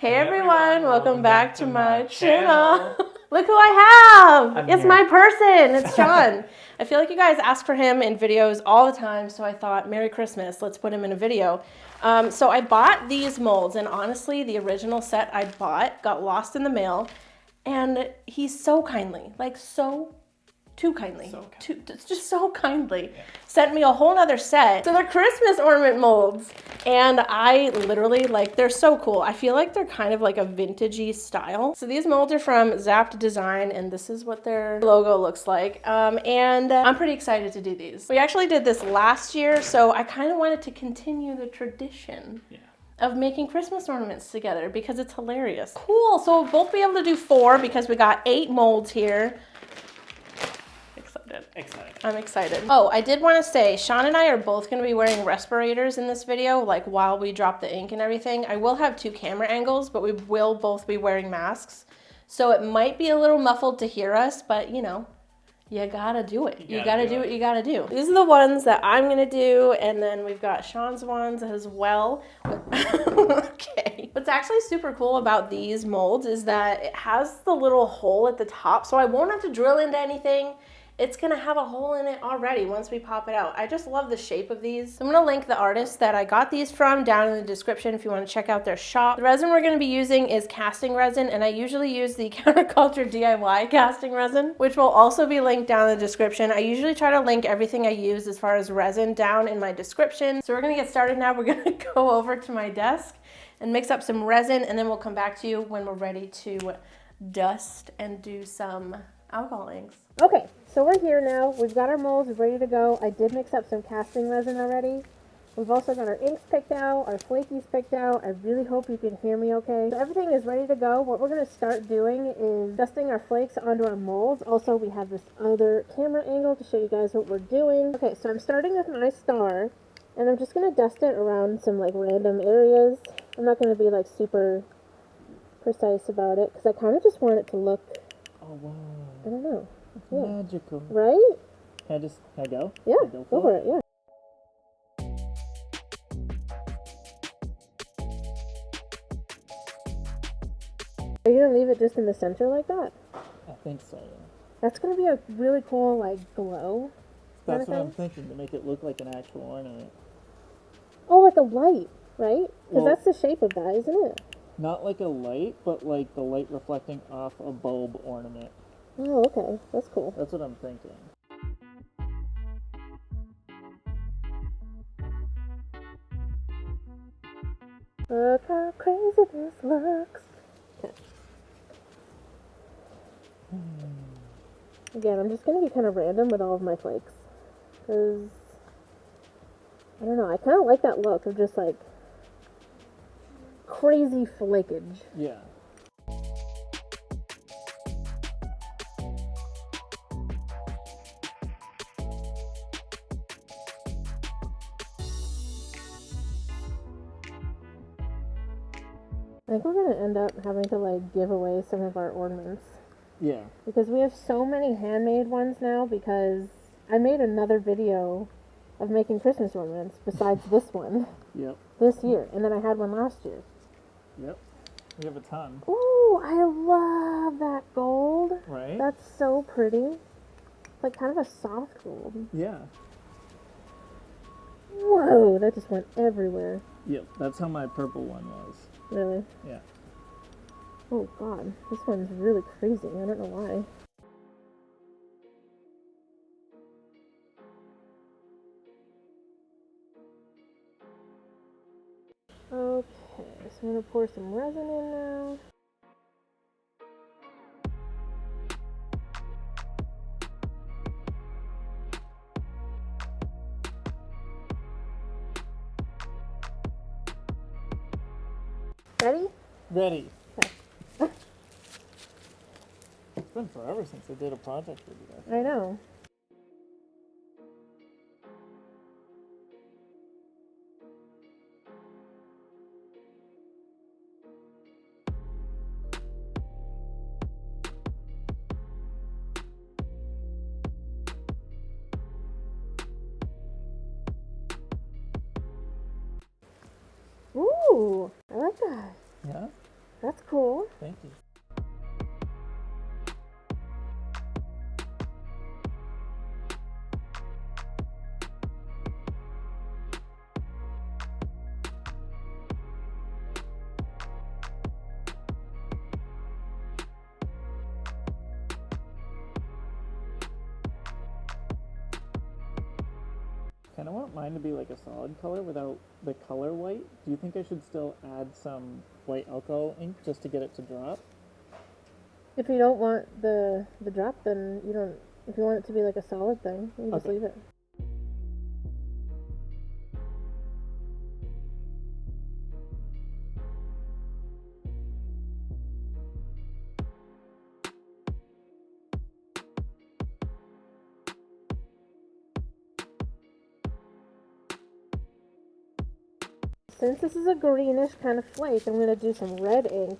Hey everyone, welcome back to my channel. Look who I have! It's my person, it's Sean. I feel like you guys ask for him in videos all the time, so I thought, Merry Christmas, let's put him in a video. So I bought these molds, and honestly, the original set I bought got lost in the mail, and he's so kindly, like too kindly, just so kindly, sent me a whole nother set. So they're Christmas ornament molds, and I literally, like, they're so cool. I feel like they're kind of like a vintagey style. So these molds are from Zapped Design, and this is what their logo looks like. And I'm pretty excited to do these. We actually did this last year, so I kind of wanted to continue the tradition. Of making Christmas ornaments together because it's hilarious. Cool, so we'll both be able to do 4 because we got 8 molds here. Excited. I'm excited. Oh, I did want to say, Sean and I are both going to be wearing respirators in this video, like while we drop the ink and everything. I will have 2 camera angles, but we will both be wearing masks. So it might be a little muffled to hear us, but you know, you gotta do it. You gotta do what you gotta do. These are the ones that I'm gonna do, and then we've got Sean's ones as well. Okay. What's actually super cool about these molds is that it has the little hole at the top, so I won't have to drill into anything. It's gonna have a hole in it already once we pop it out. I just love the shape of these. I'm gonna link the artist that I got these from down in the description if you wanna check out their shop. The resin we're gonna be using is casting resin, and I usually use the CounterCultureDIY casting resin, which will also be linked down in the description. I usually try to link everything I use as far as resin down in my description. So we're gonna get started now. We're gonna go over to my desk and mix up some resin, and then we'll come back to you when we're ready to dust and do some alcohol inks. Okay, so we're here now. We've got our molds ready to go. I did mix up some casting resin already. We've also got our inks picked out, our flakies picked out. I really hope you can hear me okay. So everything is ready to go. What we're going to start doing is dusting our flakes onto our molds. Also, we have this other camera angle to show you guys what we're doing. Okay, so I'm starting with my star, and I'm just going to dust it around some like random areas. I'm not going to be like super precise about it because I kind of just want it to look, I don't know. Magical. Right? Can I go? Yeah, go for it, yeah. Are you going to leave it just in the center like that? I think so, yeah. That's going to be a really cool, like, glow. That's what I'm thinking, to make it look like an actual ornament. Oh, like a light, right? Because Well, that's the shape of that, isn't it? Not like a light, but like the light reflecting off a bulb ornament. Oh, okay. That's cool. That's what I'm thinking. Look how crazy this looks. Okay. Again, I'm just going to be kind of random with all of my flakes. Because, I don't know, I kind of like that look of just like crazy flakage. Yeah. I think we're going to end up having to like give away some of our ornaments. Yeah. Because we have so many handmade ones now, because I made another video of making Christmas ornaments besides this one. Yep. This year. And then I had one last year. Yep. We have a ton. Ooh, I love that gold. Right? That's so pretty. It's like kind of a soft gold. Yeah. Whoa, that just went everywhere. Yep. That's how my purple one was. Really? Yeah. Oh god, this one's really crazy. I don't know why. Okay, so I'm gonna pour some resin in now. Ready? Ready. Okay. It's been forever since I did a project with you guys. I know. Ooh, I like that. Yeah? That's cool. Thank you. Kind of want mine to be like a solid color without the color white. Do you think I should still add some white alcohol ink just to get it to drop? If you don't want the drop, then you don't. If you want it to be like a solid thing, you just leave it. Since this is a greenish kind of flake, I'm going to do some red ink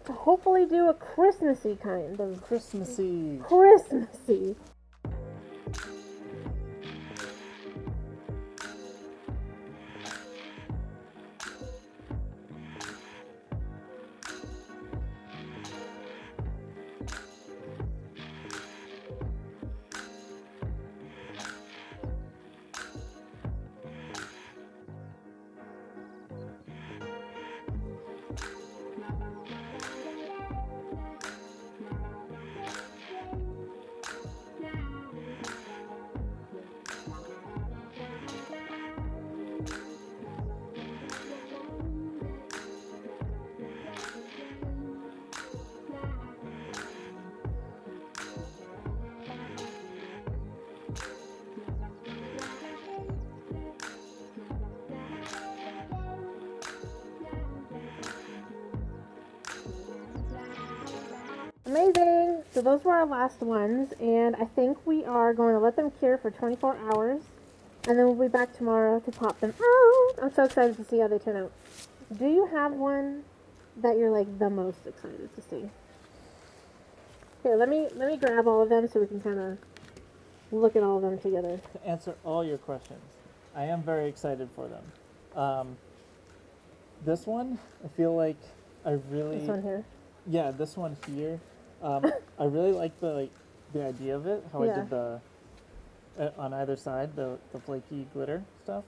to hopefully do a Christmassy kind of... Christmassy! Christmassy! Amazing! So those were our last ones, and I think we are going to let them cure for 24 hours, and then we'll be back tomorrow to pop them out. I'm so excited to see how they turn out. Do you have one that you're like the most excited to see? Here, let me grab all of them so we can kind of look at all of them together. To answer all your questions, I am very excited for them. This one, I feel like I really... This one here? Yeah, this one here. I really like the idea of it, how I did the on either side, the flaky glitter stuff.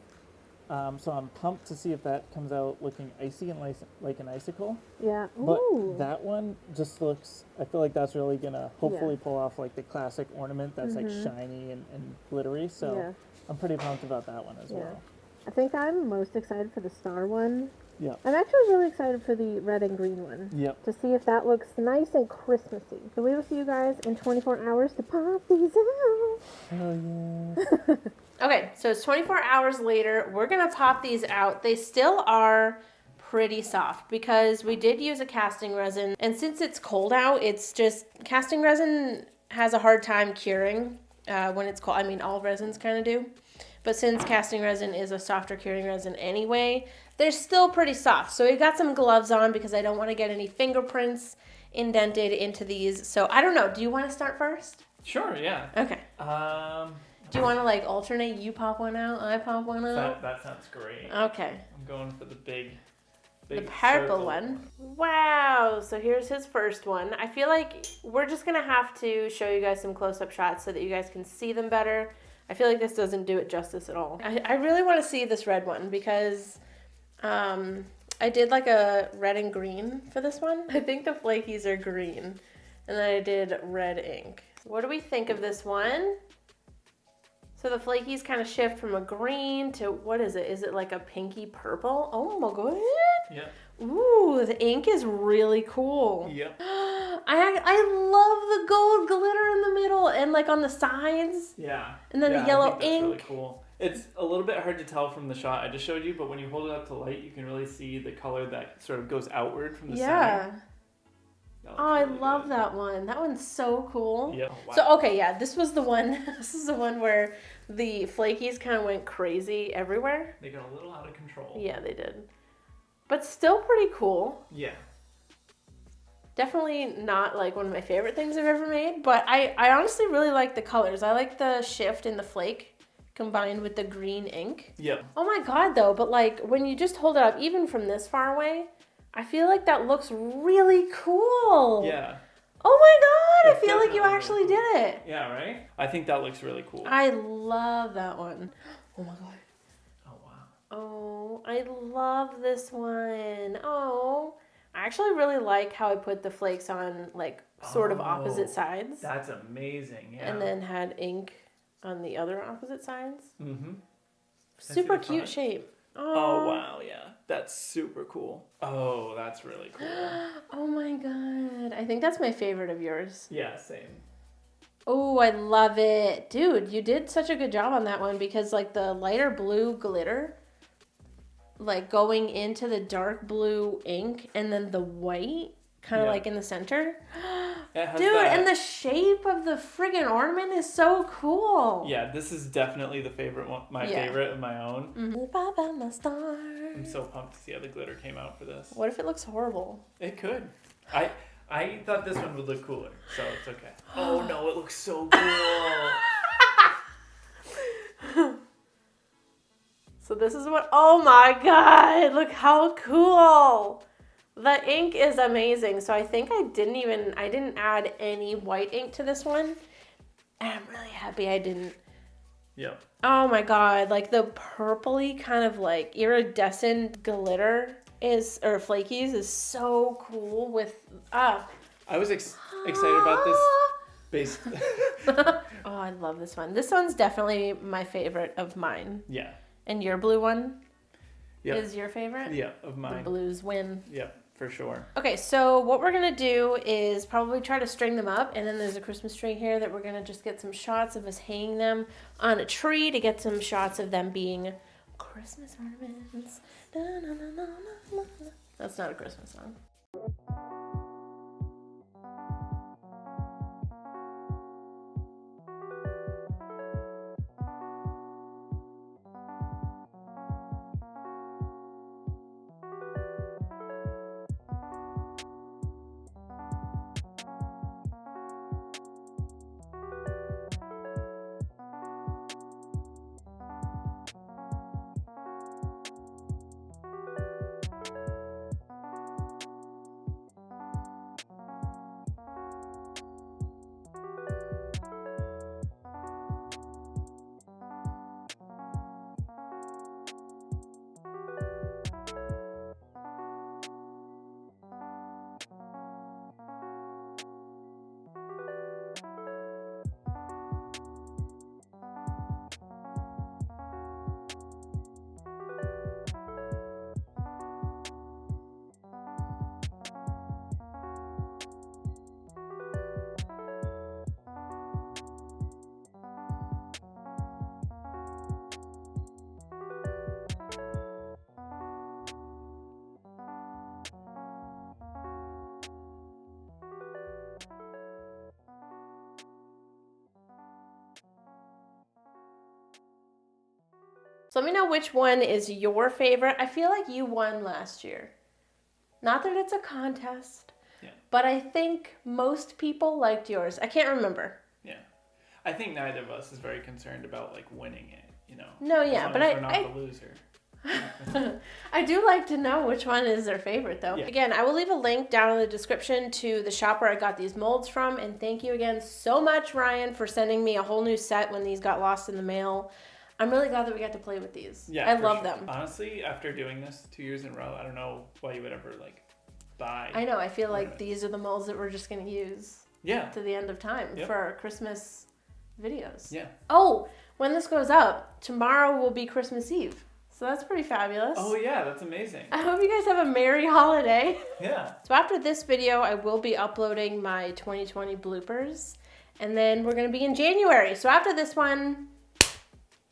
So I'm pumped to see if that comes out looking icy and like an icicle. Yeah. Ooh. But that one just looks, I feel like that's really gonna hopefully pull off like the classic ornament that's like shiny and glittery. So I'm pretty pumped about that one as well. I think I'm most excited for the star one. Yeah. I'm actually really excited for the red and green one. Yep. To see if that looks nice and Christmassy. So we will see you guys in 24 hours to pop these out. Hell yeah. Okay, so it's 24 hours later. We're going to pop these out. They still are pretty soft because we did use a casting resin. And since it's cold out, it's just, casting resin has a hard time curing when it's cold. I mean, all resins kind of do. But since casting resin is a softer curing resin anyway, they're still pretty soft. So we got some gloves on because I don't want to get any fingerprints indented into these. So I don't know. Do you want to start first? Sure, yeah. Okay. Do you want to like alternate? You pop one out, I pop one out? That sounds great. Okay. I'm going for the big the purple circle. one. Wow. So here's his first one. I feel like we're just going to have to show you guys some close-up shots so that you guys can see them better. I feel like this doesn't do it justice at all. I really want to see this red one because I did like a red and green for this one. I think the flakies are green. And then I did red ink. What do we think of this one? So the flakies kind of shift from a green to, what is it? Is it like a pinky purple? Oh my god. Yeah. Ooh, the ink is really cool. Yep. I love the gold glitter in the middle and like on the sides. Yeah. And then the yellow I think that's ink. really cool. It's a little bit hard to tell from the shot I just showed you, but when you hold it up to light, you can really see the color that sort of goes outward from the center. Oh, I love that one. That one's so cool. Yep. Oh, wow. So, okay, yeah, this was the one. This is the one where the flakies kind of went crazy everywhere. They got a little out of control. Yeah, they did. But still pretty cool. Yeah. Definitely not like one of my favorite things I've ever made, but I honestly really like the colors. I like the shift in the flake combined with the green ink. Yep. Oh my god, though, but like when you just hold it up, even from this far away, I feel like that looks really cool. Yeah. Oh my god, I It's feel like you definitely actually really did it. Yeah, right? I think that looks really cool. I love that one. Oh my god. Oh, wow. Oh, I love this one. Oh, I actually really like how I put the flakes on like sort of opposite sides. That's amazing, yeah. And then had ink on the other opposite sides. Mm-hmm. Super cute shape. Oh, wow, yeah. That's super cool. Oh, that's really cool. Oh my god. I think that's my favorite of yours. Yeah, same. Oh, I love it. Dude, you did such a good job on that one because like the lighter blue glitter, like going into the dark blue ink and then the white kind of like in the center. Dude, and the shape of the friggin' ornament is so cool. Yeah, this is definitely the favorite one, my favorite of my own. Mm-hmm. I'm so pumped to see how the glitter came out for this. What if it looks horrible? It could. I thought this one would look cooler, so it's okay. Oh no, it looks so cool. So this is what, oh my god, look how cool. The ink is amazing. So I think I didn't add any white ink to this one. And I'm really happy I didn't. Yep. Oh my god, like the purpley kind of like iridescent glitter or flakies is so cool with, I was excited about this based. Oh, I love this one. This one's definitely my favorite of mine. Yeah. And your blue one is your favorite? Yeah, of mine. The blues win. Yep, for sure. Okay, so what we're going to do is probably try to string them up. And then there's a Christmas tree here that we're going to just get some shots of us hanging them on a tree to get some shots of them being Christmas ornaments. That's not a Christmas song. So let me know which one is your favorite. I feel like you won last year. Not that it's a contest, but I think most people liked yours. I can't remember. Yeah. I think neither of us is very concerned about like winning it, you know. No, yeah, but we're not the loser. I do like to know which one is their favorite though. Yeah. Again, I will leave a link down in the description to the shop where I got these molds from. And thank you again so much, Ryan, for sending me a whole new set when these got lost in the mail. I'm really glad that we got to play with these. Yeah, I love them. Honestly, after doing this 2 years in a row, I don't know why you would ever like buy. I know. I feel like these are the molds that we're just going to use to the end of time for our Christmas videos. Yeah. Oh, when this goes up, tomorrow will be Christmas Eve. So that's pretty fabulous. Oh, yeah. That's amazing. I hope you guys have a merry holiday. Yeah. So after this video, I will be uploading my 2020 bloopers. And then we're going to be in January. So after this one,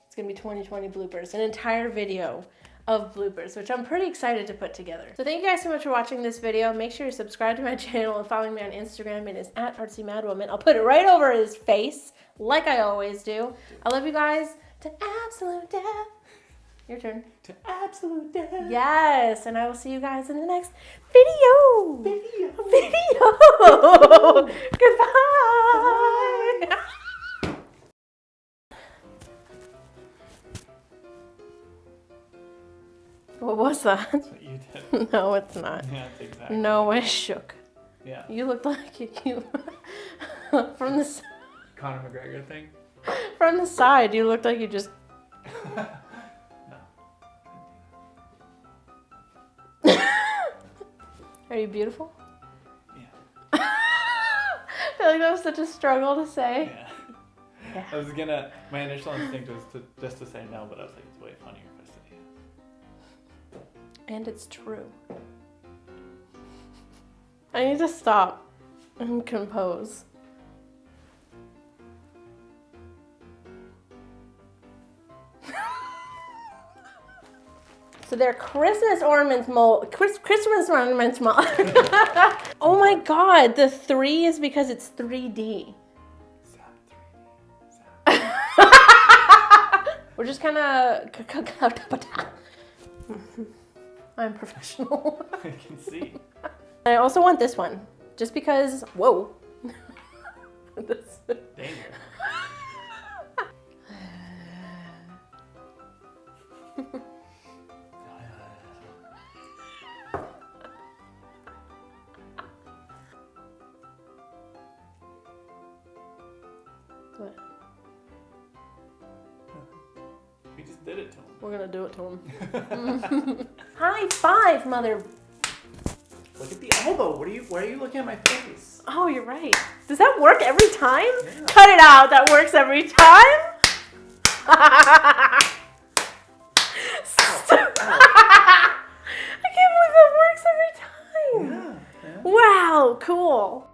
it's going to be 2020 bloopers. An entire video of bloopers, which I'm pretty excited to put together. So thank you guys so much for watching this video. Make sure you subscribe to my channel and follow me on Instagram. It is at Artsymadwoman. I'll put it right over his face, like I always do. I love you guys to absolute death. Your turn. To absolute death. Yes, and I will see you guys in the next video. Goodbye. What was that? That's what you did. No, it's not. Yeah, it's exactly. No, I shook. Yeah. You looked like you from the Conor McGregor thing. from the side. You looked like you just. No. Are you beautiful? Yeah. I feel like that was such a struggle to say. Yeah. Yeah. I was gonna. My initial instinct was just to say no, but I was like, it's way funnier if I say yes. And it's true. I need to stop and compose. So they're Christmas ornaments mold. Christmas ornaments mold. Oh my god, the 3 is because it's 3D. Zap 3D. Zap. We're just kind of. I'm professional. I can see. I also want this one, just because. Whoa. This- Danger. What? We just did it to him. We're gonna do it to him. High five, mother. Look at the elbow. Why are you looking at my face? Oh, you're right. Does that work every time? Yeah. Cut it out. That works every time. I can't believe that works every time. Yeah. Wow, cool.